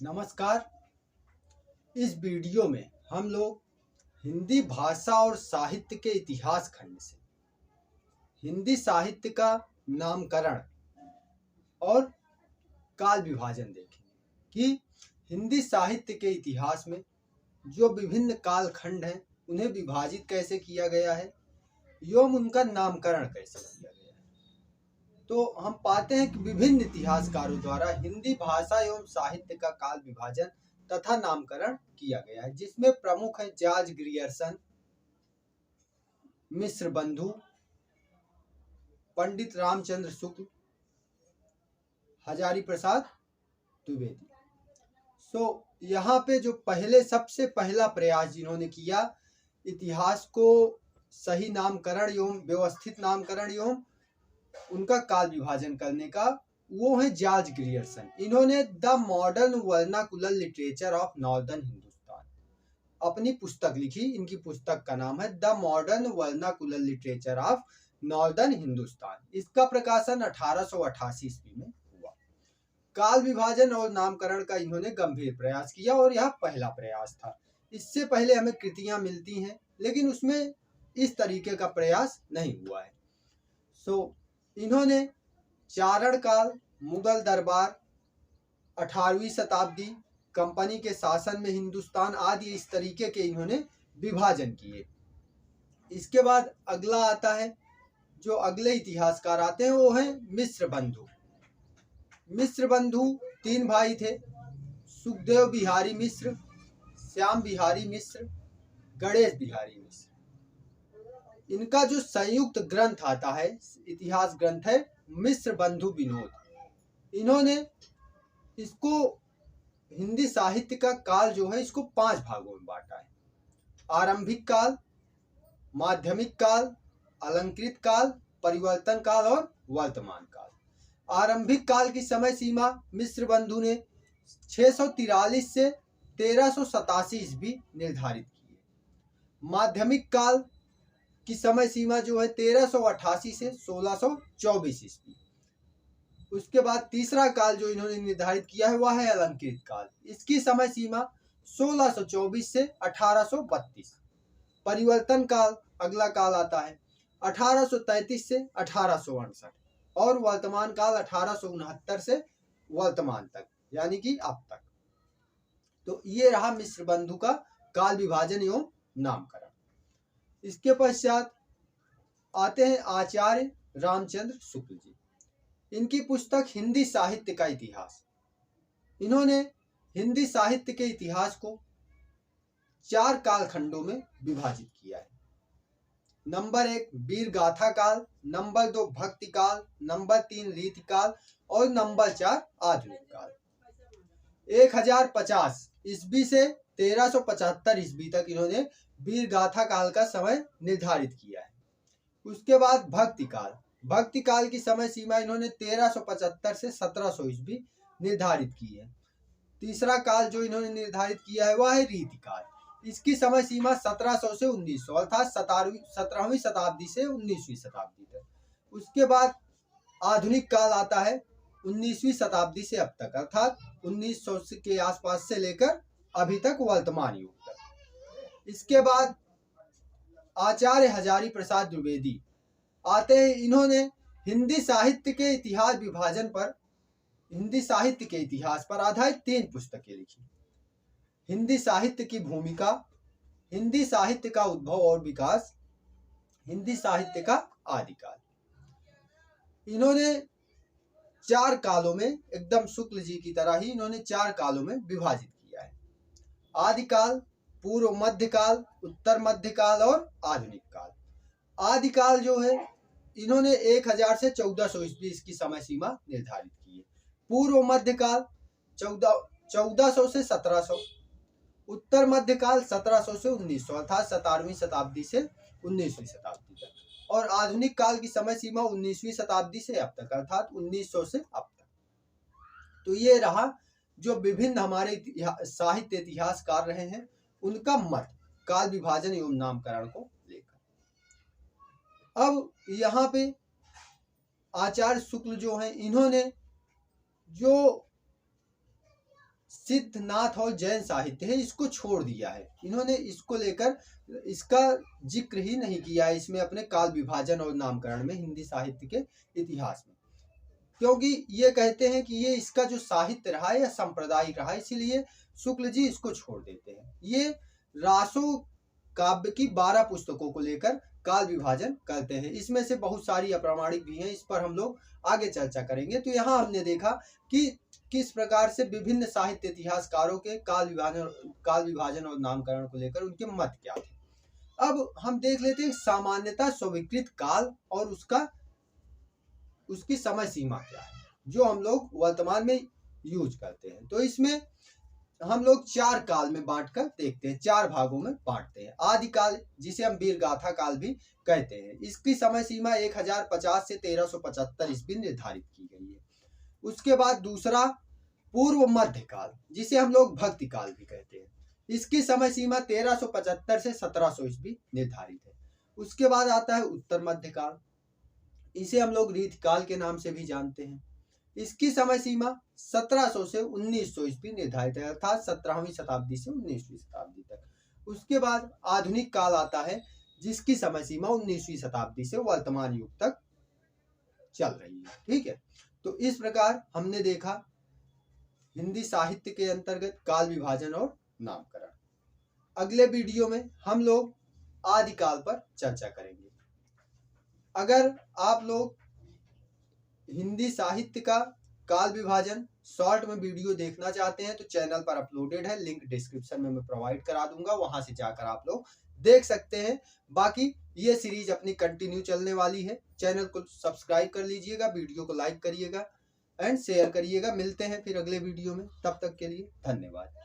नमस्कार। इस वीडियो में हम लोग हिंदी भाषा और साहित्य के इतिहास खंड से हिंदी साहित्य का नामकरण और काल विभाजन देखेंगे कि हिंदी साहित्य के इतिहास में जो विभिन्न काल खंड हैं उन्हें विभाजित कैसे किया गया है एवं उनका नामकरण कैसे किया गया है। तो हम पाते हैं कि विभिन्न इतिहासकारों द्वारा हिंदी भाषा एवं साहित्य का काल विभाजन तथा नामकरण किया गया है, जिसमें प्रमुख है जॉर्ज ग्रियर्सन, मिश्र बंधु, पंडित रामचंद्र शुक्ल, हजारी प्रसाद द्विवेदी। यहाँ पे जो सबसे पहला प्रयास जिन्होंने किया इतिहास को सही नामकरण एवं व्यवस्थित नामकरण एवं उनका काल विभाजन करने का, वो है जॉर्ज ग्रियर्सन। इन्होंने the modern vernacular literature of northern Hindustan अपनी पुस्तक लिखी। इनकी पुस्तक का नाम है the modern vernacular literature of northern Hindustan. इसका प्रकाशन 1888 ईस्वी में हुआ। काल विभाजन और नामकरण का इन्होंने गंभीर प्रयास किया और यह पहला प्रयास था। इससे पहले हमें कृतियां मिलती हैं लेकिन उसमें इस तरीके का प्रयास नहीं हुआ है। इन्होंने चारण काल, मुगल दरबार, 18वीं शताब्दी, कंपनी के शासन में हिंदुस्तान आदि इस तरीके के इन्होंने विभाजन किए। इसके बाद अगला आता है, जो अगले इतिहासकार आते हैं वो है मिश्र बंधु। मिश्र बंधु 3 भाई थे, सुखदेव बिहारी मिश्र, श्याम बिहारी मिश्र, गणेश बिहारी मिश्र। इनका जो संयुक्त ग्रंथ आता है, इतिहास ग्रंथ है मिश्र बंधु विनोद। इन्होंने इसको हिंदी साहित्य का काल जो है इसको 5 भागों में बांटा है। आरंभिक काल, माध्यमिक काल, अलंकृत काल, परिवर्तन काल और वर्तमान काल। आरंभिक काल की समय सीमा मिश्र बंधु ने 643 से 1387 ईस्वी निर्धारित की है। माध्यमिक काल की समय सीमा जो है 1388 से 1624 ईस्वी। उसके बाद तीसरा काल जो इन्होंने निर्धारित किया है वह है अलंकृत काल। इसकी समय सीमा 1624 से 1832। परिवर्तन काल अगला काल आता है 1833 से 1868 और वर्तमान काल 1869 से वर्तमान तक, यानी कि अब तक। तो ये रहा मिश्र बंधु का काल विभाजन एवं नामकरण। इसके पश्चात आते हैं आचार्य रामचंद्र शुक्ल जी। इनकी पुस्तक हिंदी साहित्य का इतिहास। इन्होंने हिंदी साहित्य के इतिहास को 4 कालखंडों में विभाजित किया है। नंबर 1 वीर गाथा काल, नंबर 2 भक्ति काल, नंबर 3 रीति काल और नंबर 4 आधुनिक काल। 1050 ईस्वी से 1375 ईस्वी तक इन्होंने वीर गाथा काल का समय निर्धारित किया है। उसके बाद भक्ति काल। भक्ति काल की समय सीमा इन्होंने 1375 से 1700 ईस्वी निर्धारित की है। तीसरा काल जो इन्होंने निर्धारित किया है वह है रीति काल। इसकी समय सीमा 1700 से 1900 अर्थात 17वीं शताब्दी से 19वीं शताब्दी तक। उसके बाद आधुनिक काल आता है 19वीं शताब्दी से अब तक, अर्थात 1900 के आसपास से लेकर अभी तक वर्तमान युग तक। इसके बाद आचार्य हजारी प्रसाद द्विवेदी आते हैं। इन्होंने हिंदी साहित्य के इतिहास विभाजन पर, हिंदी साहित्य के इतिहास पर आधारित 3 पुस्तकें लिखी। हिंदी साहित्य की भूमिका, हिंदी साहित्य का उद्भव और विकास, हिंदी साहित्य का आदिकाल। इन्होंने 4 कालों में, एकदम शुक्ल जी की तरह ही इन्होंने 4 कालों में विभाजित किया है। आदिकाल, पूर्व मध्यकाल, उत्तर मध्यकाल और आधुनिक काल। आदिकाल जो है इन्होंने 1000 से 1400 ईस्वी इसकी समय सीमा निर्धारित की है। पूर्व मध्यकाल 1400 से 1700, उत्तर मध्यकाल 1700 से 1900 अर्थात 17वीं शताब्दी से 19वीं शताब्दी तक और आधुनिक काल की समय सीमा 19वीं शताब्दी से अब तक अर्थात 1900 से अब तक। तो ये रहा जो विभिन्न हमारे साहित्य इतिहासकार रहे हैं उनका मत काल विभाजन एवं नामकरण को लेकर। अब यहाँ पे आचार्य शुक्ल जो हैं इन्होंने जो सिद्धनाथ और जैन साहित्य है इसको छोड़ दिया है। इन्होंने इसको लेकर इसका जिक्र ही नहीं किया है इसमें अपने काल विभाजन और नामकरण में हिंदी साहित्य के इतिहास में, क्योंकि ये कहते हैं कि ये इसका जो साहित्य रहा है या सांप्रदायिक रहा है, इसीलिए शुक्ल जी इसको छोड़ देते हैं। ये रासो काव्य की 12 पुस्तकों को लेकर काल विभाजन करते हैं। इसमें से बहुत सारी अप्रामाणिक भी हैं, इस पर हम लोग आगे चर्चा करेंगे। तो यहाँ हमने देखा कि किस प्रकार से विभिन्न साहित्य इतिहासकारों के काल विभाजन और नामकरण को लेकर उनके मत क्या थे। अब हम देख लेते हैं सामान्यतः स्वीकृत काल और उसकी समय सीमा क्या है जो हम लोग वर्तमान में यूज करते हैं। तो इसमें हम लोग 4 काल में बांटकर देखते हैं, 4 भागों में बांटते हैं। आदिकाल जिसे हम वीर गाथा काल भी कहते हैं, इसकी समय सीमा 1050 से 1375 ईस्वी निर्धारित की गई है। उसके बाद दूसरा पूर्व मध्य काल जिसे हम लोग भक्ति काल भी कहते हैं, इसकी समय सीमा 1375 से 1700 ईस्वी निर्धारित है। उसके बाद आता है उत्तर मध्य काल, इसे हम लोग रीतिकाल के नाम से भी जानते हैं। इसकी समय सीमा 1700 से 1900 ईस्वी निर्धारित है, अर्थात 17वीं शताब्दी से 19वीं शताब्दी तक। उसके बाद आधुनिक काल आता है जिसकी समय सीमा 19वीं शताब्दी से वर्तमान युग तक चल रही है। ठीक है, तो इस प्रकार हमने देखा हिंदी साहित्य के अंतर्गत काल विभाजन और नामकरण। अगले वीडियो में हम लोग आदिकाल पर चर्चा करेंगे। अगर आप लोग हिंदी साहित्य का काल विभाजन शॉर्ट में वीडियो देखना चाहते हैं तो चैनल पर अपलोडेड है, लिंक डिस्क्रिप्शन में मैं प्रोवाइड करा दूंगा, वहां से जाकर आप लोग देख सकते हैं। बाकी ये सीरीज अपनी कंटिन्यू चलने वाली है। चैनल को सब्सक्राइब कर लीजिएगा, वीडियो को लाइक करिएगा एंड शेयर करिएगा। मिलते हैं फिर अगले वीडियो में, तब तक के लिए धन्यवाद।